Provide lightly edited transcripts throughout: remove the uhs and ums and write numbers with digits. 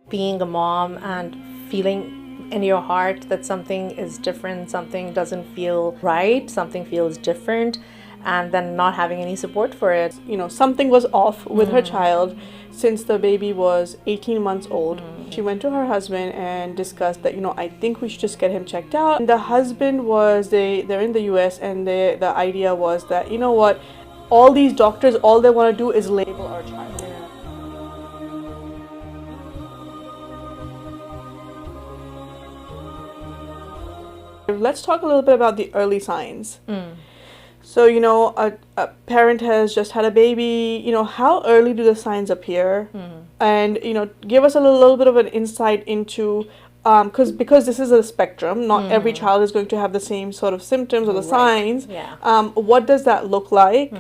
being a mom and feeling in your heart that something is different, something doesn't feel right, something feels different, and then not having any support for it. Something was off with her child since the baby was 18 months old. She went to her husband and discussed that, I think we should just get him checked out. And the husband they're in the US, and the idea was that, what, all these doctors, all they want to do is label our child. Let's talk a little bit about the early signs. So, a parent has just had a baby, how early do the signs appear? And, give us a little bit of an insight into, because this is a spectrum, not every child is going to have the same sort of symptoms or the signs. What does that look like?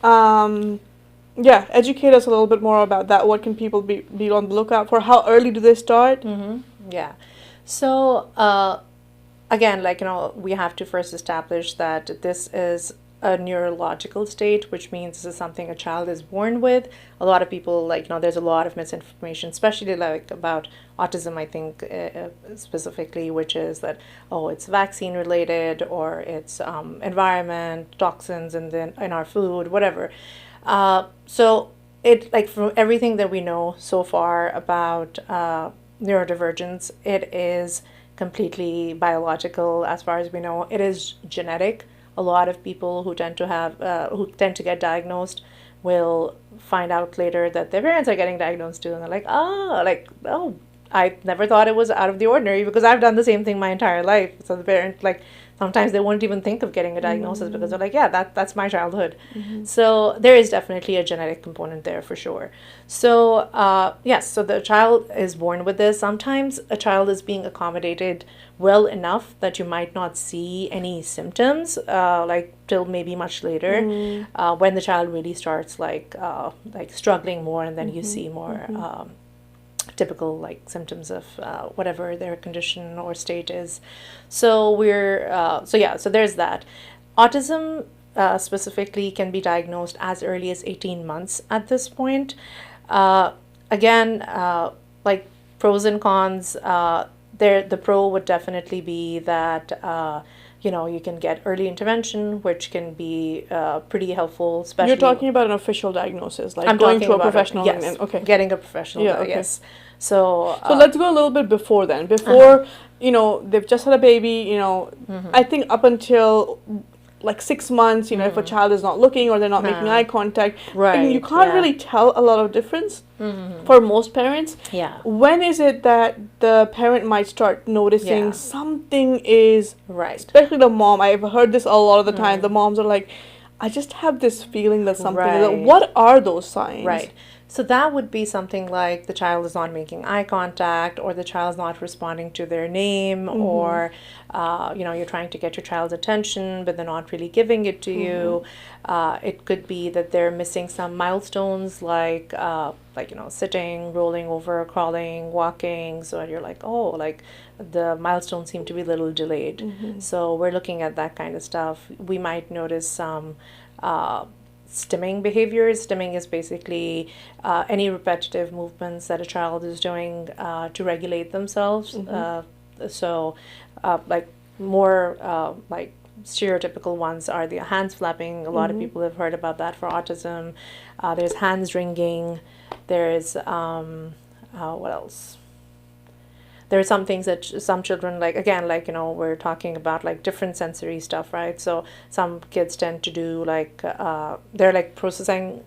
Educate us a little bit more about that. What can people be on the lookout for? How early do they start? So, again, we have to first establish that this is a neurological state, which means this is something a child is born with. A lot of people, there's a lot of misinformation, especially about autism, I think, specifically, which is that, it's vaccine related, or it's environment, toxins in our food, whatever. So it, from everything that we know so far about neurodivergence, it is completely biological as far as we know. It is genetic. A lot of people who tend to get diagnosed will find out later that their parents are getting diagnosed too, and they're like, I never thought it was out of the ordinary because I've done the same thing my entire life. So the parent, sometimes they won't even think of getting a diagnosis because they're like, that's my childhood. So there is definitely a genetic component there for sure. So yes, so the child is born with this. Sometimes a child is being accommodated well enough that you might not see any symptoms till maybe much later, when the child really starts struggling more, and then you see more typical symptoms of whatever their condition or state is. So so there's that. Autism specifically can be diagnosed as early as 18 months at this point. Again, pros and cons, the pro would definitely be that you can get early intervention, which can be pretty helpful. Especially, you're talking about an official diagnosis, I'm going talking to a about professional. Yes, getting a professional. Yes. So let's go a little bit before then. Before they've just had a baby. I think up until 6 months, if a child is not looking or they're not making eye contact, right? You can't really tell a lot of difference for most parents. When is it that the parent might start noticing something is right? Especially the mom. I've heard this a lot of the time. The moms are like, I just have this feeling that something is. What are those signs? Right. So that would be something like the child is not making eye contact, or the child's not responding to their name, or you're trying to get your child's attention, but they're not really giving it to you. It could be that they're missing some milestones, sitting, rolling over, crawling, walking. So you're like, the milestones seem to be a little delayed. So we're looking at that kind of stuff. We might notice some stimming behaviors. Stimming is basically any repetitive movements that a child is doing to regulate themselves. More stereotypical ones are the hands flapping. A lot of people have heard about that for autism. There's hands wringing. There's what else? There are some things that some children we're talking about different sensory stuff, right? So some kids tend to do they're processing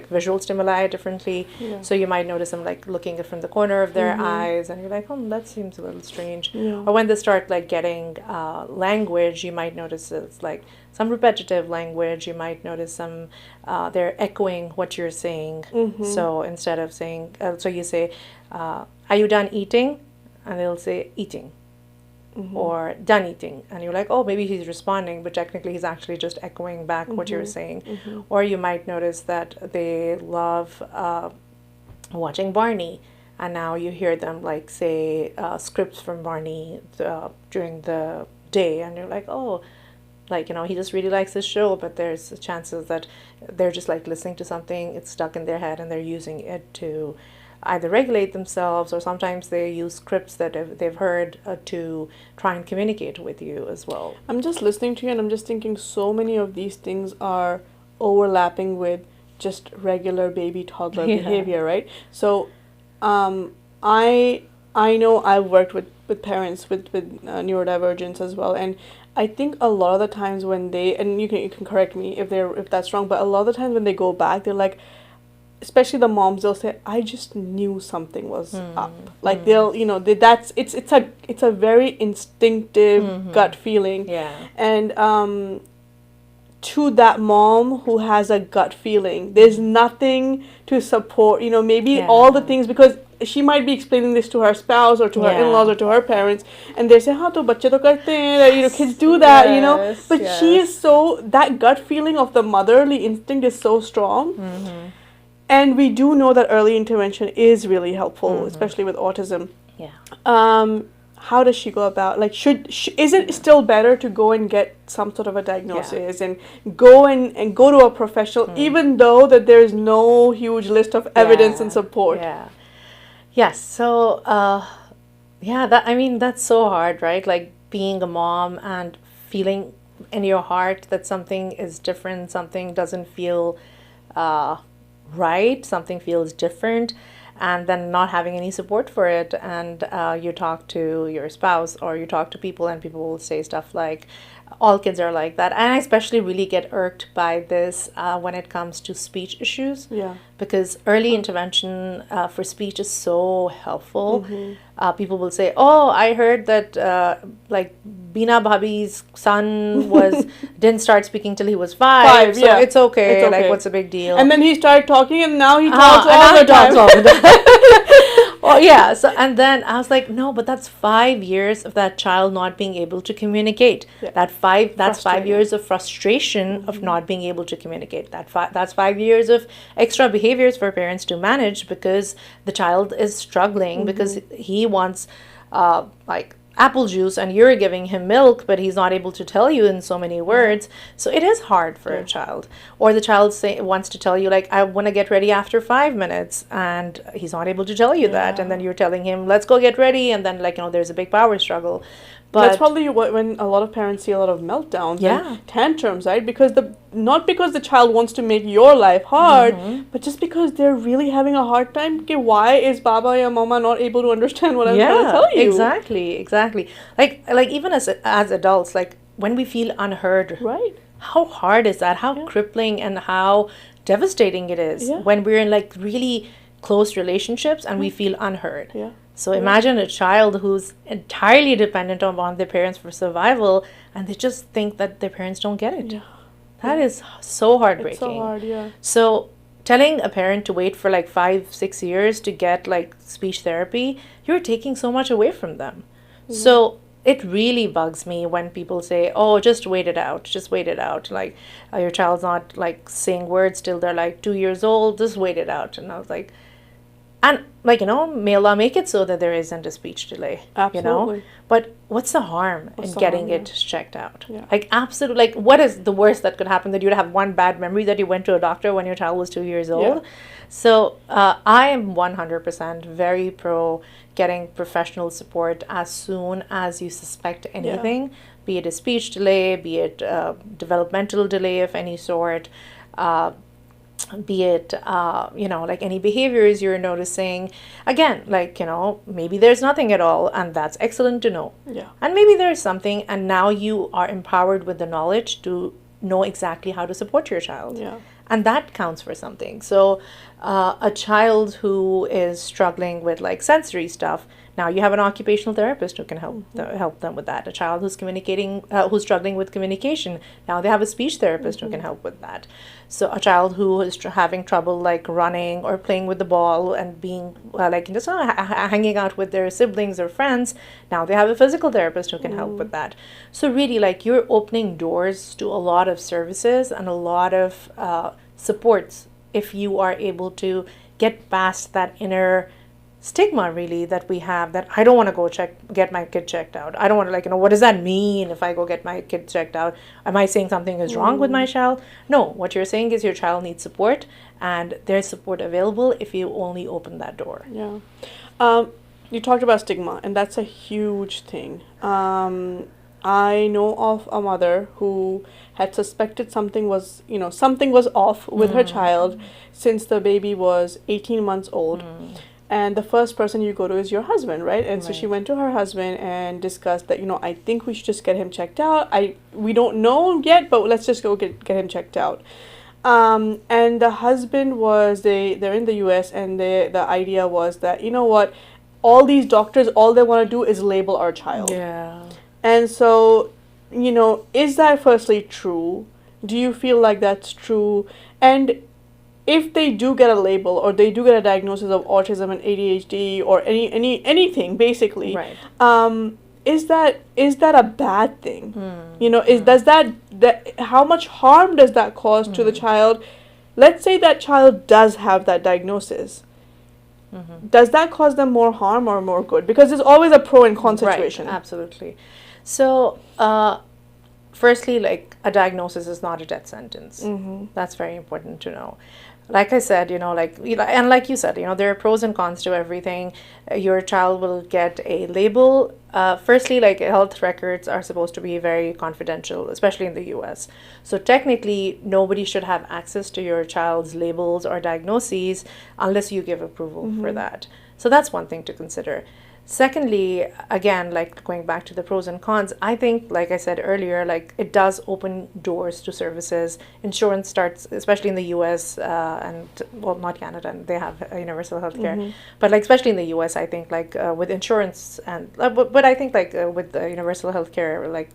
visual stimuli differently. So you might notice them looking from the corner of their eyes, and you're like, that seems a little strange. Or when they start getting language, you might notice it's some repetitive language. You might notice some they're echoing what you're saying. So instead of saying, so you say, are you done eating? And they'll say eating, or done eating, and you're like, maybe he's responding, but technically he's actually just echoing back what you're saying. Or you might notice that they love watching Barney, and now you hear them say scripts from Barney during the day, and you're like, he just really likes this show, but there's chances that they're just listening to something, it's stuck in their head, and they're using it to either regulate themselves, or sometimes they use scripts that they've heard to try and communicate with you as well. I'm just listening to you and I'm just thinking so many of these things are overlapping with just regular baby toddler behavior, right? So I know I've worked with parents with neurodivergence as well, and I think a lot of the times when they, and you can correct me if that's wrong, but a lot of the times when they go back, they're like, especially the moms, they'll say, I just knew something was up. Like they'll, it's a very instinctive gut feeling. Yeah. And to that mom who has a gut feeling, there's nothing to support, maybe all the things, because she might be explaining this to her spouse or to her in-laws or to her parents, and they say, "Ha, to bacche to karte hain," kids do that, But she is that gut feeling of the motherly instinct is so strong. And we do know that early intervention is really helpful, especially with autism. Yeah. How does she go about? Like, is it still better to go and get some sort of a diagnosis and go to a professional, even though that there is no huge list of evidence and support? Yeah. Yes. So, that's so hard, right? Like being a mom and feeling in your heart that something is different, something doesn't feel right, something feels different, and then not having any support for it. And you talk to your spouse or you talk to people, and people will say stuff like, all kids are like that. And I especially really get irked by this when it comes to speech issues. Yeah. Because early intervention for speech is so helpful. People will say, oh, I heard that Beena Bhabhi's son didn't start speaking till he was 5, so it's okay. Like, what's the big deal? And then he started talking, and now he talks all the time. Well, yeah. So, and then I was like, no, but that's 5 years of that child not being able to communicate. Yeah. That's 5 years of frustration of not being able to communicate. That's 5 years of extra behaviors for parents to manage because the child is struggling because he wants apple juice and you're giving him milk, but he's not able to tell you in so many words. So it is hard for a child. Or the child wants to tell you, like, I want to get ready after 5 minutes, and he's not able to tell you that. And then you're telling him, let's go get ready. And then, there's a big power struggle. But that's probably when a lot of parents see a lot of meltdowns and tantrums, right? Because not because the child wants to make your life hard, but just because they're really having a hard time. Okay, why is Baba or Mama not able to understand what I'm trying to tell you? Exactly. Like even as adults, like when we feel unheard, right? How hard is that? How crippling and how devastating it is when we're in like really close relationships and we feel unheard. Yeah. So imagine a child who's entirely dependent on their parents for survival, and they just think that their parents don't get it. Yeah. That is so heartbreaking. It's so hard, yeah. So telling a parent to wait for like 5-6 years to get like speech therapy, you're taking so much away from them. So it really bugs me when people say, oh, just wait it out. Like, your child's not like saying words till they're like 2 years old, just wait it out. And I was like, and may Allah make it so that there isn't a speech delay. Absolutely. But what's the harm in getting it checked out? Yeah. Like, absolutely. Like, what is the worst that could happen? That you'd have one bad memory that you went to a doctor when your child was 2 years old? Yeah. So I am 100% very pro getting professional support as soon as you suspect anything, be it a speech delay, be it a developmental delay of any sort, be it, like any behaviors you're noticing. Again, maybe there's nothing at all, and that's excellent to know. Yeah. And maybe there's something, and now you are empowered with the knowledge to know exactly how to support your child. Yeah. And that counts for something. So a child who is struggling with like sensory stuff, now you have an occupational therapist who can help them with that. A child who's who's struggling with communication, now they have a speech therapist who can help with that. So a child who is having trouble like running or playing with the ball and being just hanging out with their siblings or friends, now they have a physical therapist who can help with that. So really, like, you're opening doors to a lot of services and a lot of supports if you are able to get past that inner stigma really that we have, that I don't want to go get my kid checked out. I don't want to, like, what does that mean if I go get my kid checked out? Am I saying something is wrong with my child? No, what you're saying is your child needs support, and there's support available if you only open that door. Yeah. You talked about stigma, and that's a huge thing. I know of a mother who had suspected something was off with her child since the baby was 18 months old. And the first person you go to is your husband, right? And so she went to her husband and discussed that, I think we should just get him checked out. We don't know yet, but let's just go get him checked out. And the husband they're in the US, and the idea was that, what, all these doctors, all they want to do is label our child. Yeah. And so, is that firstly true? Do you feel like that's true? And if they do get a label, or they do get a diagnosis of autism and ADHD, or anything basically, right. Is that a bad thing? Does that how much harm does that cause to the child? Let's say that child does have that diagnosis. Does that cause them more harm or more good? Because there's always a pro and con situation. Right, absolutely. So, firstly, like, a diagnosis is not a death sentence. That's very important to know. Like I said, and like you said, there are pros and cons to everything. Your child will get a label. Firstly, like, health records are supposed to be very confidential, especially in the US. So technically, nobody should have access to your child's labels or diagnoses unless you give approval for that. So that's one thing to consider. Secondly, again, like, going back to the pros and cons, I think, like I said earlier, like, it does open doors to services. Insurance starts, especially in the US, and, well, not Canada, and they have universal health care. But, like, especially in the US, I think, like, with insurance, and but I think, like, with the universal health care, like,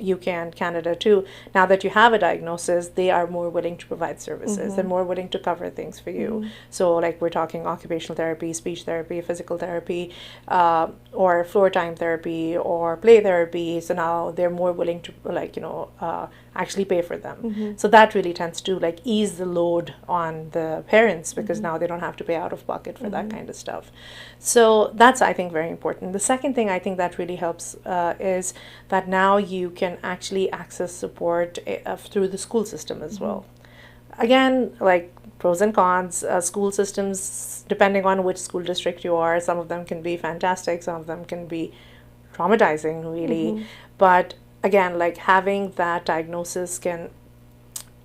UK and Canada too, now that you have a diagnosis, they are more willing to provide services. They're more willing to cover things for you. So, like, we're talking occupational therapy, speech therapy, physical therapy, or floor time therapy, or play therapy. So now they're more willing to, like, actually pay for them. So that really tends to, like, ease the load on the parents, because now they don't have to pay out of pocket for that kind of stuff. So that's, I think, very important. The second thing I think that really helps is that now you can actually access support through the school system as well. Again, like, pros and cons, school systems, depending on which school district you are, some of them can be fantastic, some of them can be traumatizing, really. But again, like, having that diagnosis can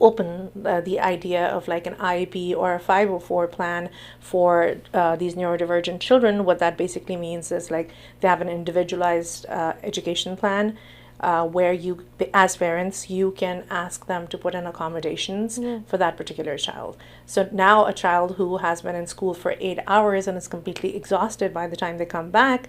open the idea of, like, an IEP or a 504 plan for these neurodivergent children. What that basically means is, like, they have an individualized education plan where you, as parents, you can ask them to put in accommodations for that particular child. So now a child who has been in school for 8 hours and is completely exhausted by the time they come back,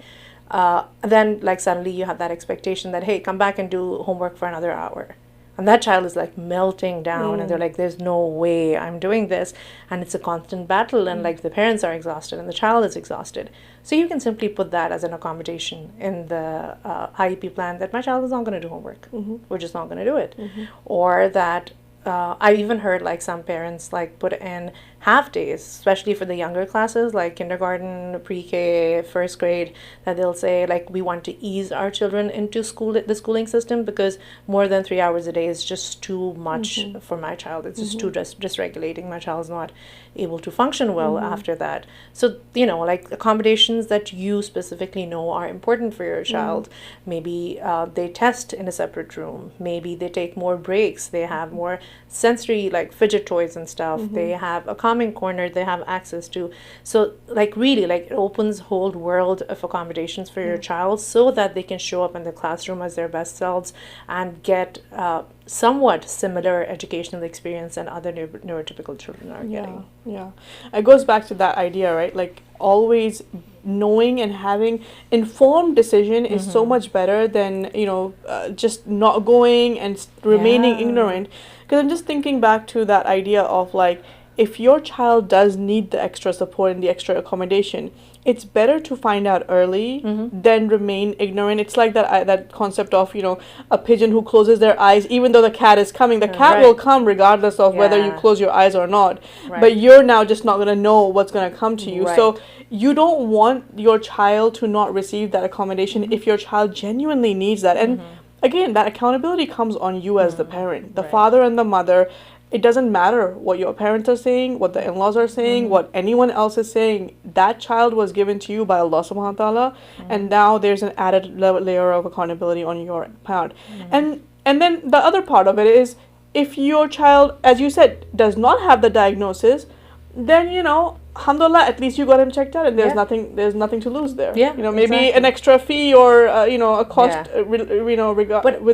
then, like, suddenly you have that expectation that, hey, come back and do homework for another hour. And that child is, like, melting down, and they're like, there's no way I'm doing this. And it's a constant battle, and like, the parents are exhausted and the child is exhausted. So you can simply put that as an accommodation in the IEP plan, that my child is not going to do homework. We're just not going to do it. Or that I even heard, like, some parents, like, put in half days, especially for the younger classes, like kindergarten, pre-K, first grade, that they'll say, like, we want to ease our children into the schooling system, because more than 3 hours a day is just too much for my child. It's just too dysregulating. My child's not able to function well after that. So, like, accommodations that you specifically know are important for your child. Maybe they test in a separate room. Maybe they take more breaks. They have more sensory, like, fidget toys and stuff. They have a calming corner they have access to. So, like, really, like, it opens a whole world of accommodations for your child, so that they can show up in the classroom as their best selves and get somewhat similar educational experience than other neurotypical children are getting. Yeah. It goes back to that idea, right? Like, always knowing and having informed decision is so much better than, just not going and remaining ignorant. Because I'm just thinking back to that idea of, like, if your child does need the extra support and the extra accommodation, it's better to find out early than remain ignorant. It's like that concept of, a pigeon who closes their eyes, even though the cat is coming. The cat will come regardless of whether you close your eyes or not. Right. But you're now just not going to know what's going to come to you. Right. So you don't want your child to not receive that accommodation if your child genuinely needs that. And again, that accountability comes on you as the parent, the father and the mother. It doesn't matter what your parents are saying, what the in-laws are saying, what anyone else is saying. That child was given to you by Allah subhanahu wa ta'ala, and now there's an added layer of accountability on your part. And then the other part of it is, if your child, as you said, does not have the diagnosis, then, alhamdulillah, at least you got him checked out, and there's nothing to lose there. Yeah, maybe an extra fee or a cost, with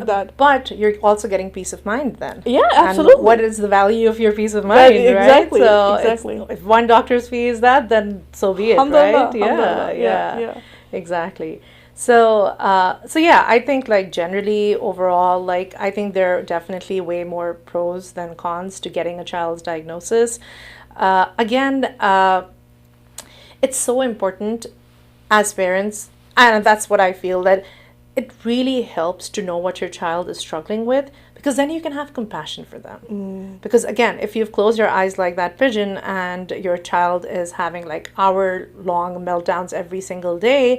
that. But you're also getting peace of mind then. Yeah, absolutely. And what is the value of your peace of mind? Exactly. Right? So exactly. If one doctor's fee is that, then so be it, right? Yeah. Exactly. So I think generally overall, I think there are definitely way more pros than cons to getting a child's diagnosis. It's so important as parents, and that's what I feel, that it really helps to know what your child is struggling with, because then you can have compassion for them. Because again, if you've closed your eyes like that pigeon and your child is having hour-long meltdowns every single day,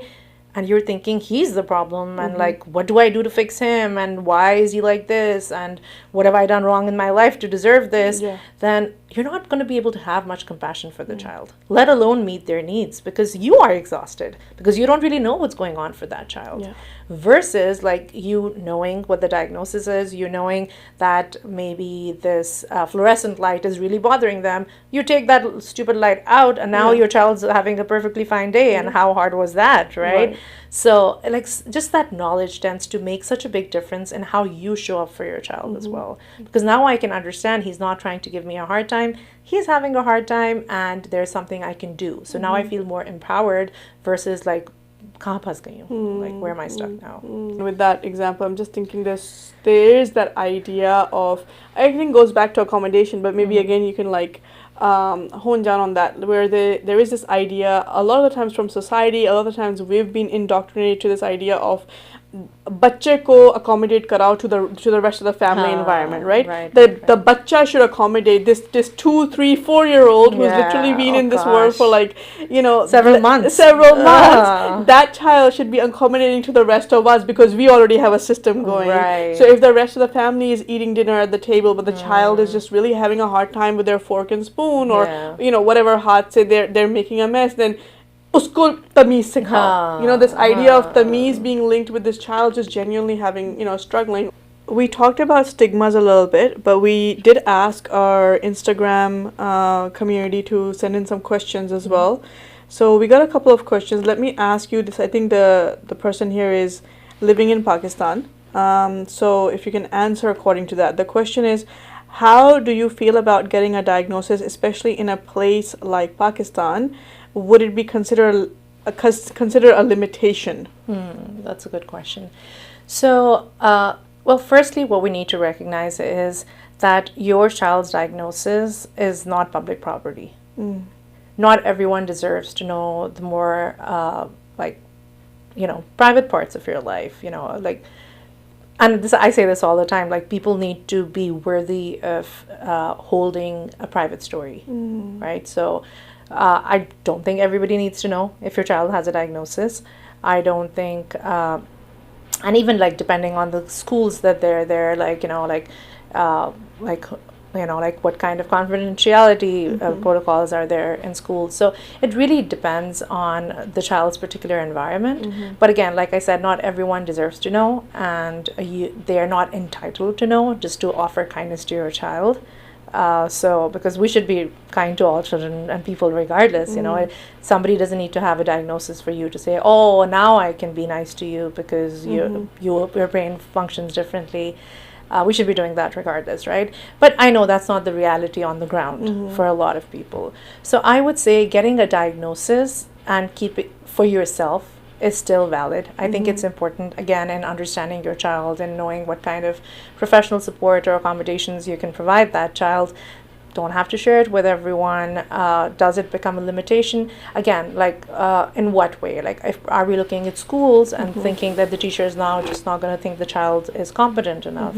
and you're thinking he's the problem, and what do I do to fix him, and why is he like this, and what have I done wrong in my life to deserve this, then you're not going to be able to have much compassion for the child, let alone meet their needs, because you are exhausted, because you don't really know what's going on for that child. Versus you knowing what the diagnosis is, you knowing that maybe this fluorescent light is really bothering them, you take that stupid light out, and now your child's having a perfectly fine day, and how hard was that, right? So just that knowledge tends to make such a big difference in how you show up for your child as well, because now I can understand he's not trying to give me a hard time, he's having a hard time, and there's something I can do. So now I feel more empowered versus where am I stuck now? With that example, I'm just thinking there's that idea of, I think goes back to accommodation, but maybe again you can hone down on that, where there is this idea a lot of the times from society, a lot of the times we've been indoctrinated to this idea of बच्चे को accommodate कराओ to the rest of the family environment, right? The बच्चा should accommodate this 2, 3, 4-year-old who's literally been in this world for several months. That child should be accommodating to the rest of us, because we already have a system going. So if the rest of the family is eating dinner at the table, but the child is just really having a hard time with their fork and spoon, or whatever hot say they're making a mess, then usko tamiz sikhao. This idea of tamiz being linked with this child just genuinely having, struggling. We talked about stigmas a little bit, but we did ask our Instagram community to send in some questions as well. So we got a couple of questions. Let me ask you this. I think the person here is living in Pakistan. So if you can answer according to that. The question is, how do you feel about getting a diagnosis, especially in a place like Pakistan? Would it be considered a limitation? That's a good question. So, firstly, what we need to recognize is that your child's diagnosis is not public property. Not everyone deserves to know the more, private parts of your life, and I say this all the time, people need to be worthy of holding a private story, right? So, I don't think everybody needs to know if your child has a diagnosis. I don't think, and even depending on the schools that they're there, what kind of confidentiality protocols are there in schools. So it really depends on the child's particular environment. But again, like I said, not everyone deserves to know, and they are not entitled to know, just to offer kindness to your child. Because we should be kind to all children and people regardless, somebody doesn't need to have a diagnosis for you to say, oh, now I can be nice to you because your brain functions differently. We should be doing that regardless, right? But I know that's not the reality on the ground for a lot of people. So I would say getting a diagnosis and keep it for yourself is still valid. I think it's important, again, in understanding your child and knowing what kind of professional support or accommodations you can provide that child. don't have to share it with everyone. Does it become a limitation? Again, like in what way? Like, are we looking at schools and thinking that the teacher is now just not going to think the child is competent enough?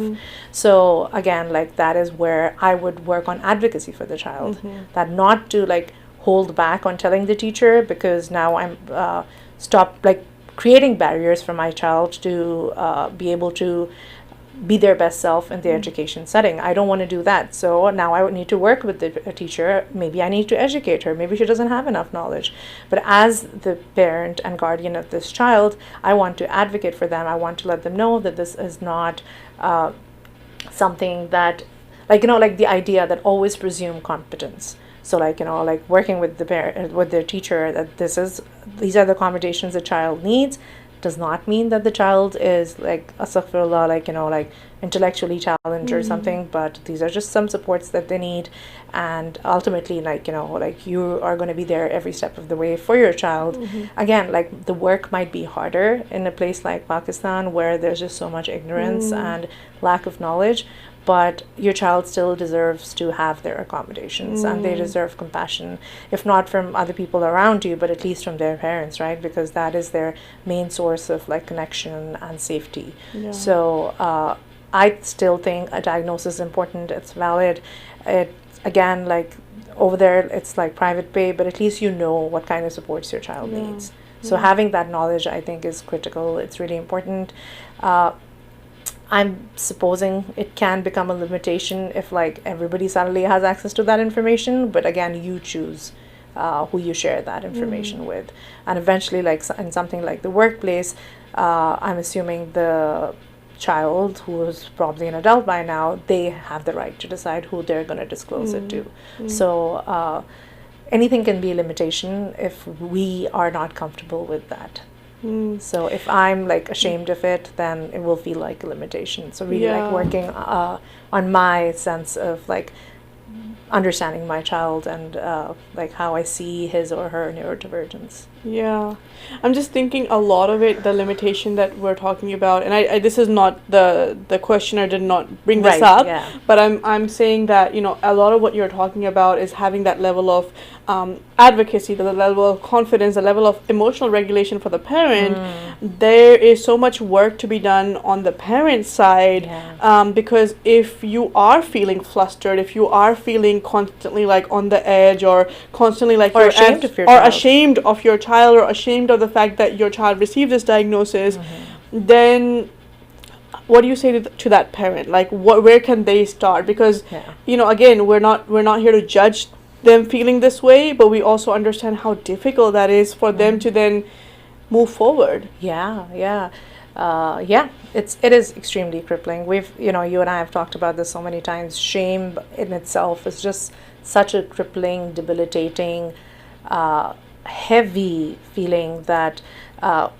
So again, like that is where I would work on advocacy for the child. That not to like hold back on telling the teacher, because now I'm stop like creating barriers for my child to be able to be their best self in the education setting. I don't want to do that. So now I would need to work with the teacher. Maybe I need to educate her. Maybe she doesn't have enough knowledge. But as the parent and guardian of this child, I want to advocate for them. I want to let them know that this is not something that, like, like the idea that always presume competence. So like, like working with the parent, with their teacher, that these are the accommodations the child needs, does not mean that the child is like astaghfirullah, like like intellectually challenged or something, but these are just some supports that they need. And ultimately, like like you are going to be there every step of the way for your child. Again, like the work might be harder in a place like Pakistan, where there's just so much ignorance and lack of knowledge, but your child still deserves to have their accommodations, and they deserve compassion, if not from other people around you, but at least from their parents, right? Because that is their main source of like connection and safety. So I still think a diagnosis is important. It's valid. It, again, like over there, it's like private pay, but at least you know what kind of supports your child needs. So having that knowledge, I think, is critical. It's really important. I'm supposing it can become a limitation if like everybody suddenly has access to that information, but again, you choose who you share that information with. And eventually, like in something like the workplace, I'm assuming the child, who is probably an adult by now, they have the right to decide who they're going to disclose it to. So anything can be a limitation if we are not comfortable with that. So if I'm like ashamed of it, then it will feel like a limitation. So really like working on my sense of like understanding my child and like how I see his or her neurodivergence. Yeah, I'm just thinking a lot of it, the limitation that we're talking about, and I this is not the questioner did not bring this up, but I'm saying that a lot of what you're talking about is having that level of advocacy, the level of confidence, the level of emotional regulation for the parent. There is so much work to be done on the parent side, because if you are feeling flustered, if you are feeling constantly like on the edge, or constantly like or ashamed of your child, or ashamed of the fact that your child received this diagnosis, then what do you say to that parent? Like, where can they start? Because again, we're not here to judge them feeling this way, but we also understand how difficult that is for them to then move forward. It is extremely crippling. We've you and I have talked about this so many times. Shame in itself is just such a crippling, debilitating, heavy feeling that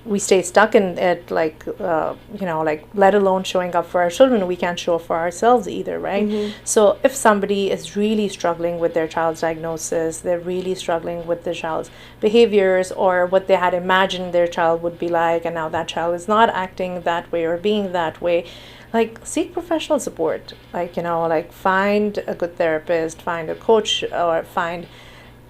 we stay stuck in it, like like let alone showing up for our children, we can't show up for ourselves either, right? So if somebody is really struggling with their child's diagnosis, they're really struggling with the child's behaviors or what they had imagined their child would be like, and now that child is not acting that way or being that way, like seek professional support. Like like find a good therapist, find a coach, or find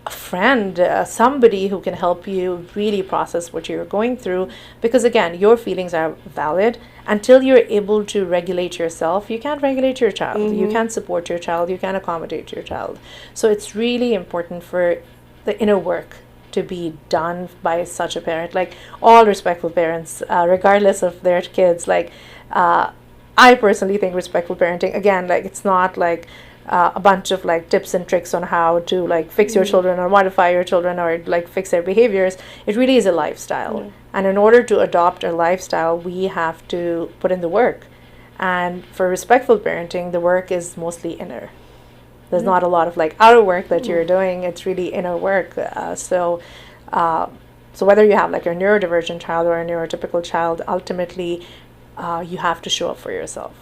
a friend, somebody who can help you really process what you're going through, because again, your feelings are valid. Until you're able to regulate yourself, you can't regulate your child. You can't support your child, you can't accommodate your child. So it's really important for the inner work to be done by such a parent, like all respectful parents, regardless of their kids. Like I personally think respectful parenting, again, like it's not like a bunch of like tips and tricks on how to like fix your children or modify your children or like fix their behaviors. It really is a lifestyle, and in order to adopt a lifestyle, we have to put in the work. And for respectful parenting, the work is mostly inner. There's not a lot of like outer work that you're doing. It's really inner work. So whether you have like a neurodivergent child or a neurotypical child, ultimately you have to show up for yourself.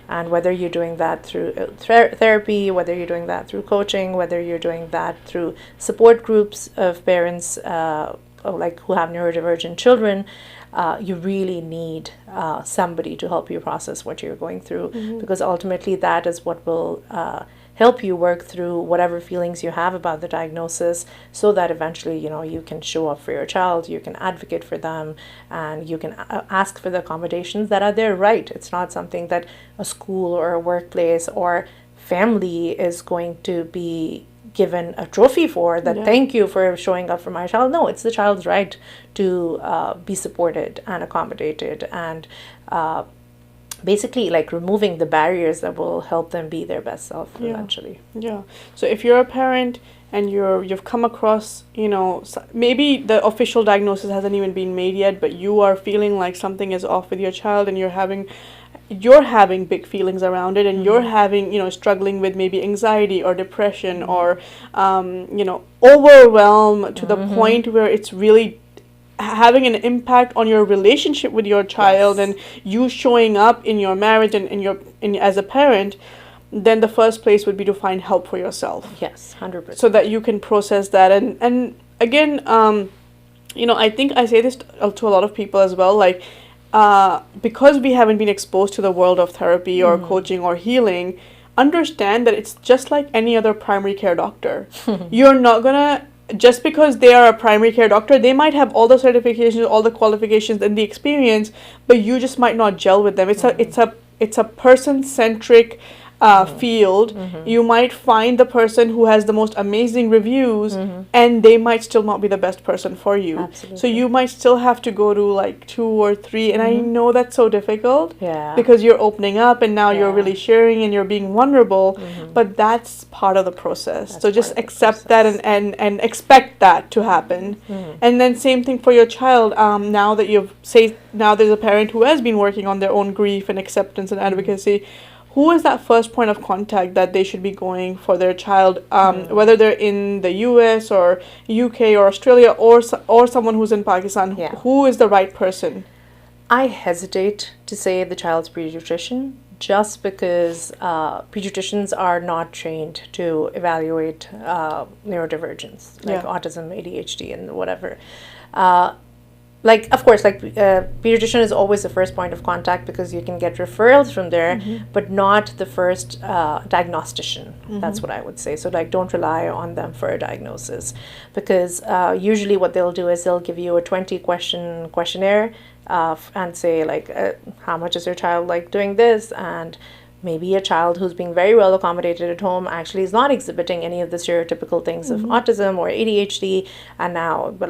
And whether you're doing that through therapy, whether you're doing that through coaching, whether you're doing that through support groups of parents like who have neurodivergent children, you really need somebody to help you process what you're going through, because ultimately that is what will help you work through whatever feelings you have about the diagnosis, so that eventually, you can show up for your child, you can advocate for them, and you can ask for the accommodations that are their right. It's not something that a school or a workplace or family is going to be given a trophy for, that thank you for showing up for my child. No, it's the child's right to be supported and accommodated, and basically like removing the barriers that will help them be their best self eventually. Yeah. So if you're a parent and you've come across, maybe the official diagnosis hasn't even been made yet, but you are feeling like something is off with your child, and you're having big feelings around it, and you're having, struggling with maybe anxiety or depression or, overwhelm to the point where it's really having an impact on your relationship with your child and you showing up in your marriage and as a parent, then the first place would be to find help for yourself. Yes, 100%. So that you can process that. And again, I think I say this to a lot of people as well, like, because we haven't been exposed to the world of therapy or coaching or healing, understand that it's just like any other primary care doctor. You're not gonna, just because they are a primary care doctor, they might have all the certifications, all the qualifications and the experience, but you just might not gel with them. It's a person-centric field. You might find the person who has the most amazing reviews, and they might still not be the best person for you. Absolutely. So you might still have to go to like 2 or 3, and I know that's so difficult because you're opening up and now you're really sharing and you're being vulnerable, but that's part of the process. So just accept that and expect that to happen. And then same thing for your child. Now there's a parent who has been working on their own grief and acceptance and advocacy. Who is that first point of contact that they should be going for their child, whether they're in the US or UK or Australia or someone who's in Pakistan? Who is the right person? I hesitate to say the child's pediatrician, just because pediatricians are not trained to evaluate neurodivergence, like autism, ADHD, and whatever. Of course, pediatrician is always the first point of contact because you can get referrals from there, but not the first diagnostician. That's what I would say. So don't rely on them for a diagnosis, because usually what they'll do is they'll give you a 20-question questionnaire and say how much is your child doing this, and maybe a child who's being very well accommodated at home actually is not exhibiting any of the stereotypical things of autism or ADHD, and now but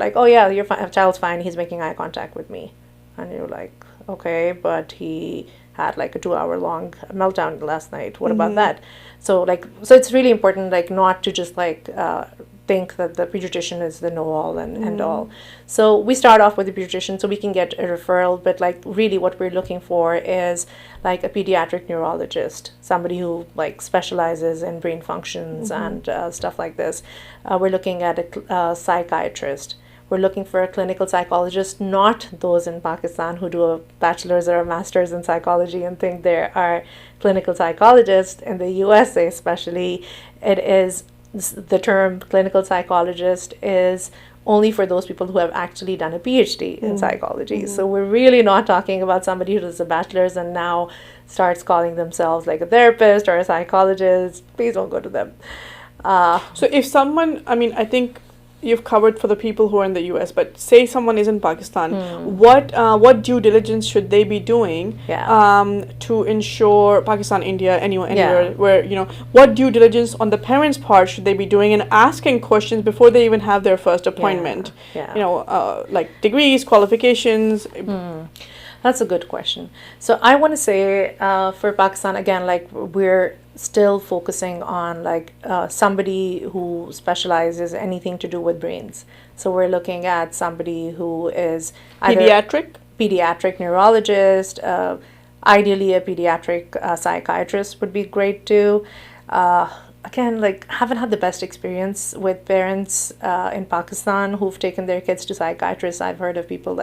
your child's fine, he's making eye contact with me, and you're like, okay, but he had a 2-hour long meltdown last night, what about that? So it's really important not to just think that the pediatrician is the know-all and end-all. So we start off with the pediatrician so we can get a referral, but really what we're looking for is a pediatric neurologist, somebody who specializes in brain functions and stuff like this. We're looking at a psychiatrist. We're looking for a clinical psychologist, not those in Pakistan who do a bachelor's or a master's in psychology and think they are clinical psychologists. In the USA especially, the term clinical psychologist is only for those people who have actually done a PhD in psychology. So we're really not talking about somebody who does a bachelor's and now starts calling themselves a therapist or a psychologist. Please don't go to them. So if someone, I think you've covered for the people who are in the US, but say someone is in Pakistan, what due diligence should they be doing to ensure Pakistan, India, anywhere where, what due diligence on the parents' part should they be doing and asking questions before they even have their first appointment? Degrees, qualifications. That's a good question. So I want to say for Pakistan, again, we're still focusing on somebody who specializes anything to do with brains. So we're looking at somebody who is pediatric neurologist, ideally a pediatric psychiatrist would be great too. Again, haven't had the best experience with parents in Pakistan who've taken their kids to psychiatrists. I've heard of people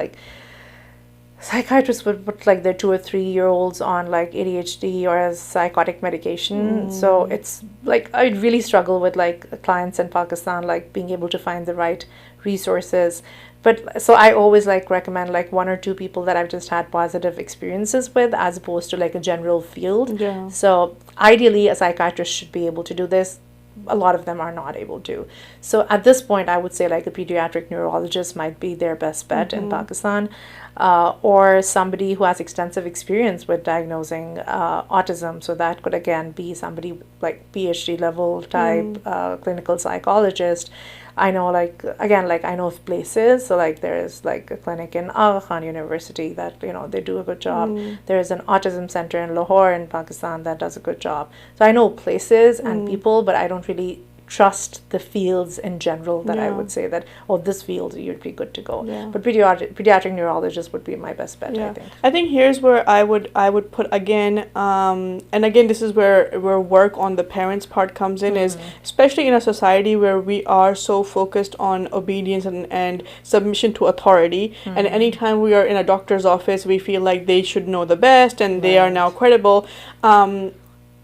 psychiatrists would put their 2 or 3-year-olds on ADHD or as psychotic medication. So it's I really struggle with clients in Pakistan being able to find the right resources. But so I always like recommend like one or two people that I've just had positive experiences with, as opposed to like a general field. Yeah. So ideally, a psychiatrist should be able to do this. A lot of them are not able to. So at this point, I would say like a pediatric neurologist might be their best bet in Pakistan, or somebody who has extensive experience with diagnosing autism. So that could again be somebody like PhD level type clinical psychologist. I know like again like I know of places, so like there is like a clinic in Aga Khan University that they do a good job. There is an autism center in Lahore in Pakistan that does a good job. So I know places and people, but I don't really trust the fields in general that I would say that this field you'd be good to go. Yeah. But pediatric neurologist would be my best bet. Yeah. I think. I think here's where I would put again, and again this is where work on the parents part comes in, is especially in a society where we are so focused on obedience and submission to authority, and anytime we are in a doctor's office we feel like they should know the best and they are now credible.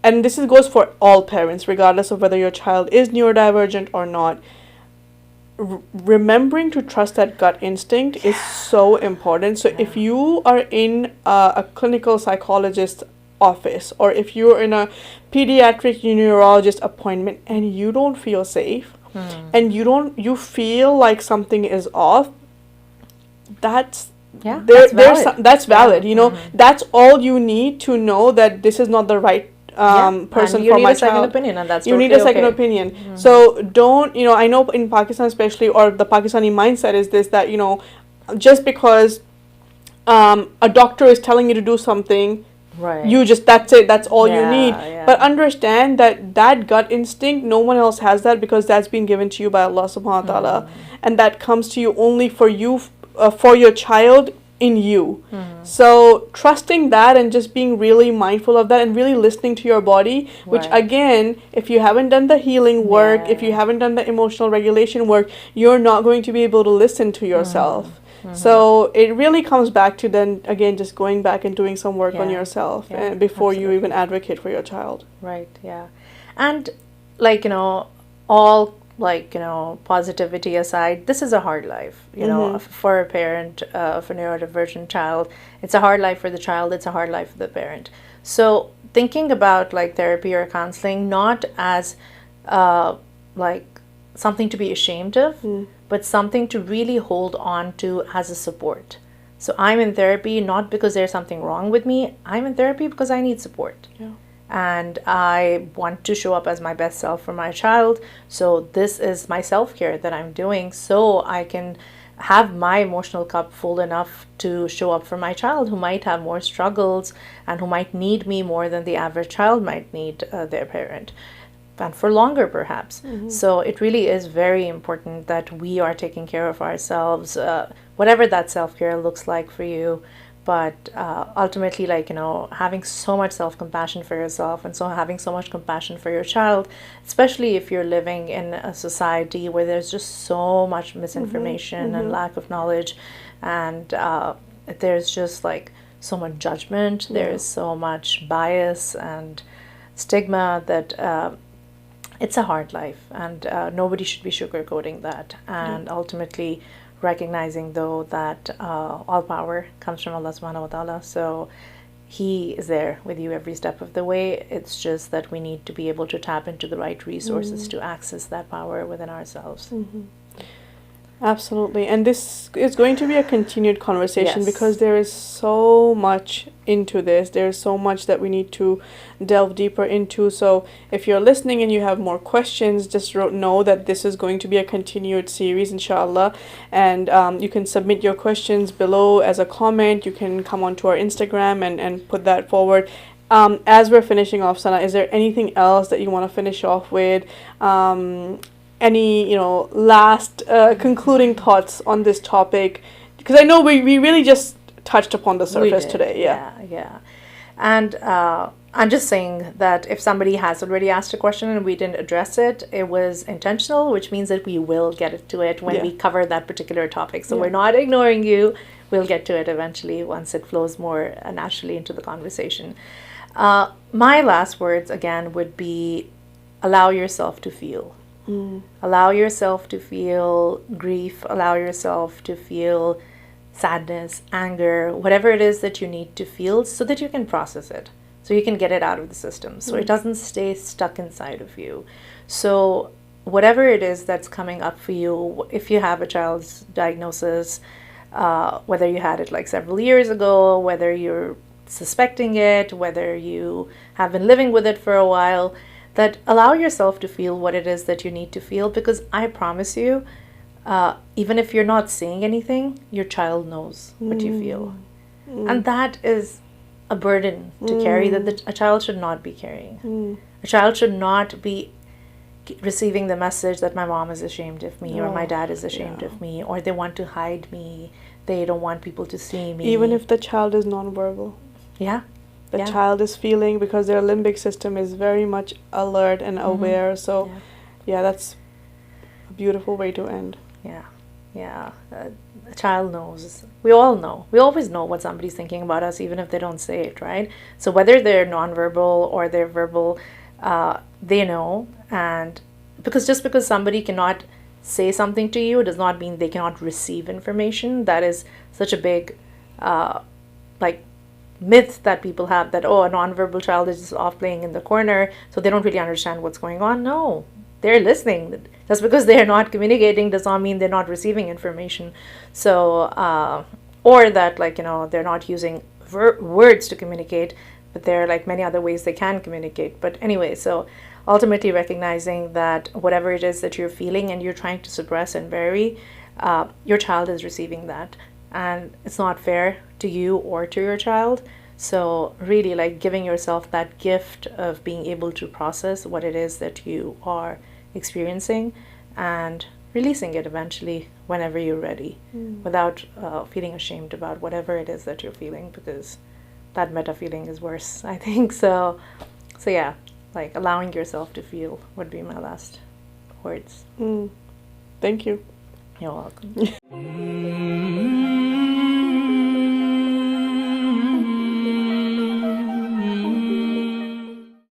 And this goes for all parents, regardless of whether your child is neurodivergent or not. Remembering to trust that gut instinct is so important. So if you are in a clinical psychologist office, or if you're in a pediatric neurologist appointment and you don't feel safe, and you feel like something is off, that's valid. That's all you need to know that this is not the right person for my child. You need a second opinion, and that's you need a second opinion. So don't, I know in Pakistan especially, or the Pakistani mindset is this, that just because a doctor is telling you to do something, you just, that's it, that's all you need. But understand that gut instinct, no one else has that, because that's been given to you by Allah subhanahu wa ta'ala, and that comes to you only for you, for your child, in you. So trusting that and just being really mindful of that and really listening to your body, which again, if you haven't done the healing work, if you haven't done the emotional regulation work, you're not going to be able to listen to yourself. So it really comes back to then again just going back and doing some work on yourself before you even advocate for your child. Right. Yeah. And like all positivity aside, this is a hard life, for a parent of a neurodivergent child. It's a hard life for the child, it's a hard life for the parent. So thinking about like therapy or counseling not as like something to be ashamed of, but something to really hold on to as a support. So I'm in therapy not because there's something wrong with me, I'm in therapy because I need support. And I want to show up as my best self for my child. So this is my self-care that I'm doing, so I can have my emotional cup full enough to show up for my child, who might have more struggles and who might need me more than the average child might need their parent, and for longer perhaps. So it really is very important that we are taking care of ourselves, whatever that self-care looks like for you. But ultimately, like, having so much self-compassion for yourself, and so having so much compassion for your child, especially if you're living in a society where there's just so much misinformation and lack of knowledge, and there's just like so much judgment, there's so much bias and stigma that it's a hard life, and nobody should be sugarcoating that. And ultimately, recognizing though that all power comes from Allah subhanahu wa ta'ala, so He is there with you every step of the way. It's just that we need to be able to tap into the right resources to access that power within ourselves. Absolutely. And this is going to be a continued conversation, because there is so much into this. There's so much that we need to delve deeper into. So if you're listening and you have more questions, just know that this is going to be a continued series, inshallah. And you can submit your questions below as a comment. You can come onto our Instagram and put that forward. As we're finishing off, Sana, is there anything else that you want to finish off with? Any last concluding thoughts on this topic, because I know we really just touched upon the surface today. And I'm just saying that if somebody has already asked a question and we didn't address it, it was intentional, which means that we will get to it when we cover that particular topic. So we're not ignoring you, we'll get to it eventually once it flows more naturally into the conversation. My last words again would be, allow yourself to feel. Allow yourself to feel grief, allow yourself to feel sadness, anger, whatever it is that you need to feel so that you can process it, so you can get it out of the system, so it doesn't stay stuck inside of you. So whatever it is that's coming up for you, if you have a child's diagnosis, whether you had it like several years ago, whether you're suspecting it, whether you have been living with it for a while, that allow yourself to feel what it is that you need to feel, because I promise you, even if you're not saying anything, your child knows what you feel. And that is a burden to carry that a child should not be carrying. A child should not be receiving the message that my mom is ashamed of me, or my dad is ashamed of me, or they want to hide me, they don't want people to see me. Even if the child is nonverbal. Yeah. The child is feeling, because their limbic system is very much alert and aware. So, that's a beautiful way to end. Yeah. A child knows. We all know. We always know what somebody's thinking about us, even if they don't say it, right? So whether they're nonverbal or they're verbal, they know. And just because somebody cannot say something to you does not mean they cannot receive information. That is such a big myth that people have, that, a nonverbal child is just off playing in the corner, so they don't really understand what's going on. No, they're listening. Just because they're not communicating does not mean they're not receiving information. So, or that, they're not using words to communicate, but there are many other ways they can communicate. But anyway, so ultimately recognizing that whatever it is that you're feeling and you're trying to suppress and bury, your child is receiving that. And it's not fair to you or to your child. So really giving yourself that gift of being able to process what it is that you are experiencing and releasing it eventually whenever you're ready, without feeling ashamed about whatever it is that you're feeling, because that meta feeling is worse, I think. So yeah, allowing yourself to feel would be my last words. Thank you. You're welcome.